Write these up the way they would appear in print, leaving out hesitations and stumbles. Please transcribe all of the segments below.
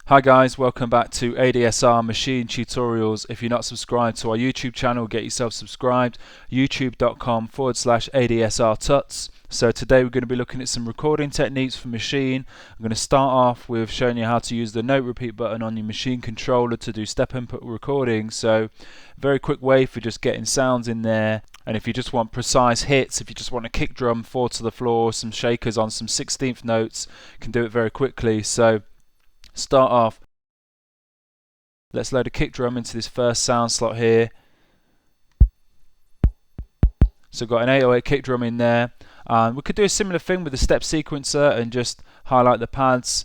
Hi guys, welcome back to ADSR Machine Tutorials. If you're not subscribed to our YouTube channel, get yourself subscribed. youtube.com/ADSR Tuts. So today we're going to be looking at some recording techniques for Maschine. I'm going to start off with showing you how to use the note repeat button on your Maschine controller to do step input recording. So very quick way for just getting sounds in there. And if you just want precise hits, if you just want a kick drum, 4 to the floor, some shakers on some 16th notes, you can do it very quickly. So start off, let's load a kick drum into this first sound slot here. So I've got an 808 kick drum in there, and we could do a similar thing with the step sequencer and just highlight the pads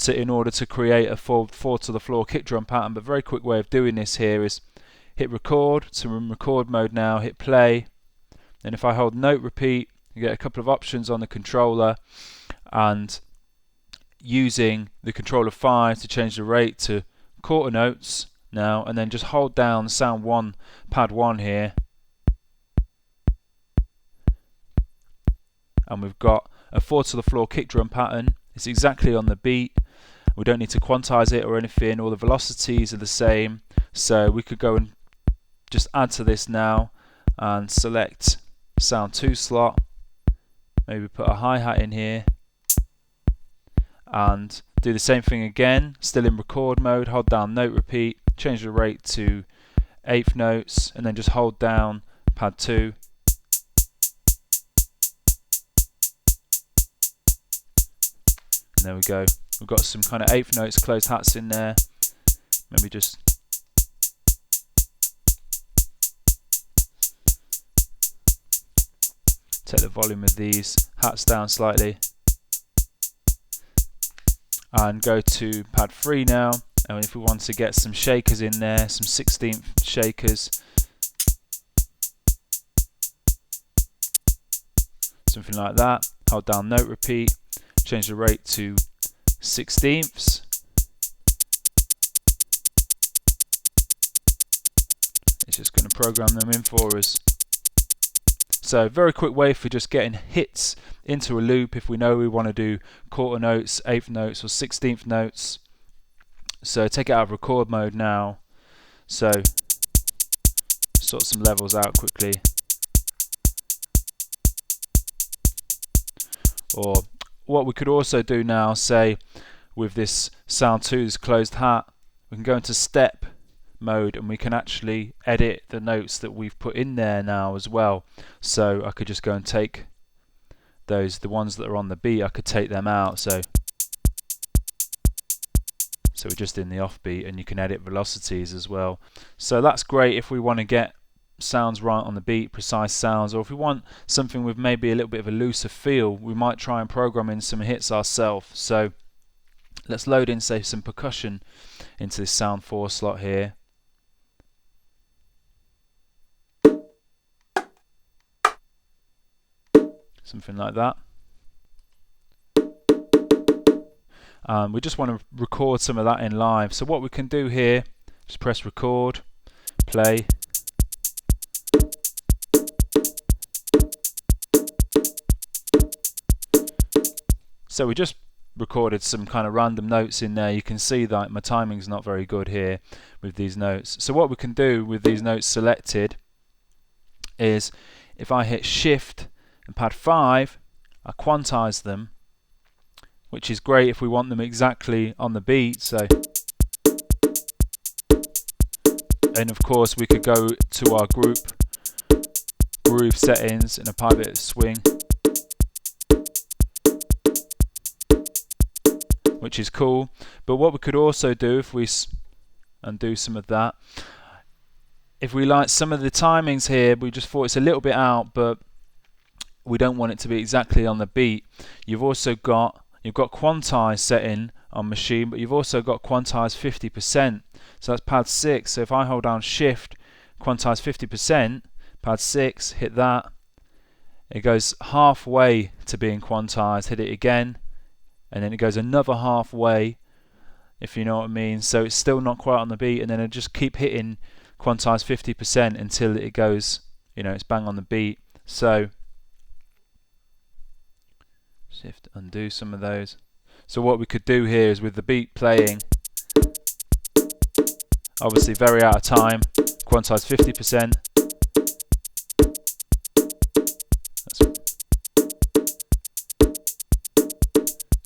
in order to create a 4 to the floor kick drum pattern. But a very quick way of doing this here is hit record, so we're in record mode now, hit play, and if I hold note repeat, you get a couple of options on the controller, and using the controller 5 to change the rate to quarter notes now, and then just hold down sound 1, pad 1 here, and we've got a 4 to the floor kick drum pattern. It's exactly on the beat. We don't need to quantize it or anything. All the velocities are the same, so we could go and just add to this now and select sound 2 slot, maybe put a hi-hat in here, and do the same thing again, still in record mode. Hold down note repeat, change the rate to 8th notes, and then just hold down pad 2. And there we go. We've got some kind of 8th notes, closed hats in there. Maybe just take the volume of these hats down slightly. And go to pad 3 now, and if we want to get some shakers in there, some 16th shakers, something like that, hold down note repeat, change the rate to 16ths, it's just going to program them in for us. So very quick way for just getting hits into a loop if we know we want to do quarter notes, 8th notes or 16th notes. So take it out of record mode now. So sort some levels out quickly. Or what we could also do now, say with this sound 2, this closed hat, we can go into step mode and we can actually edit the notes that we've put in there now as well. So I could just go and take those, the ones that are on the beat, I could take them out. So we're just in the offbeat, and you can edit velocities as well. So that's great if we want to get sounds right on the beat, precise sounds, or if we want something with maybe a little bit of a looser feel, we might try and program in some hits ourselves. So let's load in, say, some percussion into this sound 4 slot here. Something like that. We just want to record some of that in live. So what we can do here, just press record, play. So we just recorded some kind of random notes in there. You can see that my timing's not very good here with these notes. So what we can do with these notes selected is, if I hit shift and pad 5, I quantize them, which is great if we want them exactly on the beat. So, and of course we could go to our groove settings and apply a bit of swing, which is cool. But what we could also do, if we undo some of that, if we like some of the timings here, we just thought it's a little bit out, but we don't want it to be exactly on the beat. You've got quantize setting on Maschine, but you've also got quantize 50%. So that's pad 6. So if I hold down shift, quantize 50%, pad 6, hit that, it goes halfway to being quantized. Hit it again, and then it goes another halfway, if you know what I mean. So it's still not quite on the beat, and then it just keep hitting quantize 50% until it goes, it's bang on the beat. So shift, undo some of those. So what we could do here is, with the beat playing, Obviously very out of time. Quantize 50%.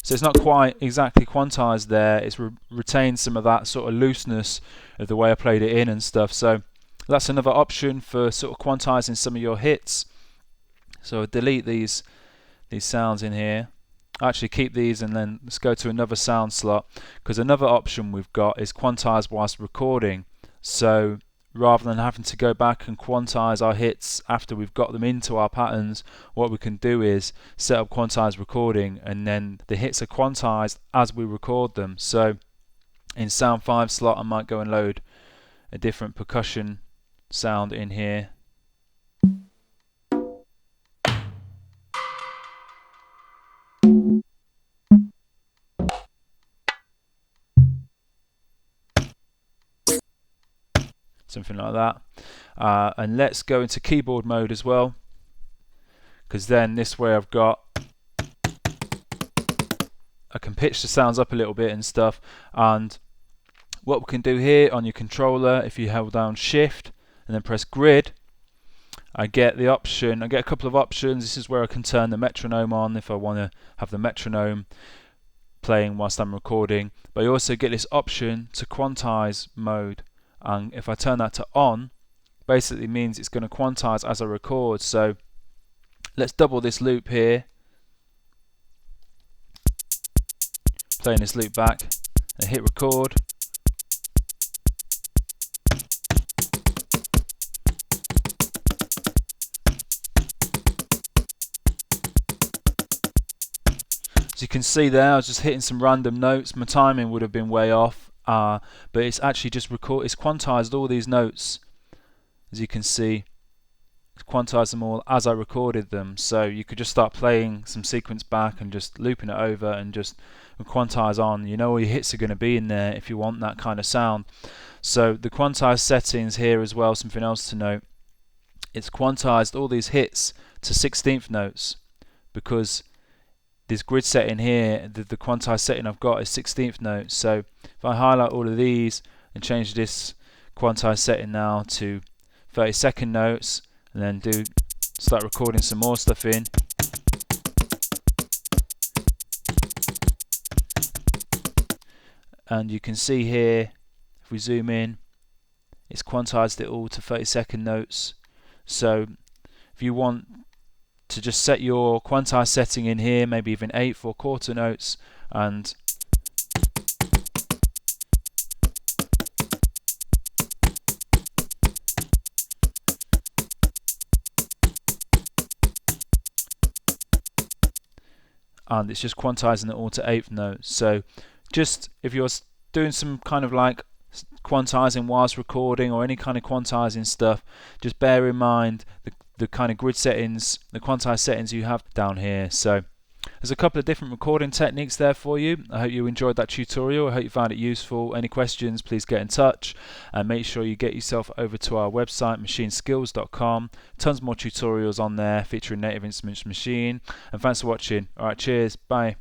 So it's not quite exactly quantized there. It's retained some of that sort of looseness of the way I played it in and stuff. So that's another option for sort of quantizing some of your hits. So I'll delete these sounds in here. Actually keep these, and then let's go to another sound slot, because another option we've got is quantize whilst recording. So rather than having to go back and quantize our hits after we've got them into our patterns, what we can do is set up quantized recording, and then the hits are quantized as we record them. So in sound 5 slot, I might go and load a different percussion sound in here. Something like that. And let's go into keyboard mode as well, because then this way I can pitch the sounds up a little bit and stuff. And what we can do here on your controller, if you hold down shift and then press grid, I get a couple of options. This is where I can turn the metronome on if I want to have the metronome playing whilst I'm recording, but I also get this option to quantize mode. And if I turn that to on, basically means it's going to quantize as I record. So let's double this loop here, playing this loop back, and hit record. As you can see there, I was just hitting some random notes. My timing would have been way off, but it's actually just it's quantized all these notes. As you can see, it's quantized them all as I recorded them. So you could just start playing some sequence back and just looping it over and just quantize on. You know where your hits are going to be in there if you want that kind of sound. So the quantized settings here as well, something else to note. It's quantized all these hits to 16th notes, because this grid setting here, the quantized setting I've got is 16th notes. So if I highlight all of these and change this quantized setting now to 32nd notes, and then start recording some more stuff in, and you can see here, if we zoom in, it's quantized it all to 32nd notes. So if you want to just set your quantized setting in here, maybe even 8th or quarter notes, and it's just quantizing it all to 8th notes. So just if you're doing some kind of like quantizing whilst recording or any kind of quantizing stuff, just bear in mind the kind of grid settings, the quantized settings you have down here. So there's a couple of different recording techniques there for you. I hope you enjoyed that tutorial. I hope you found it useful. Any questions, please get in touch, and make sure you get yourself over to our website, machineskills.com. Tons more tutorials on there featuring Native Instruments Maschine. And thanks for watching. Alright, cheers, bye.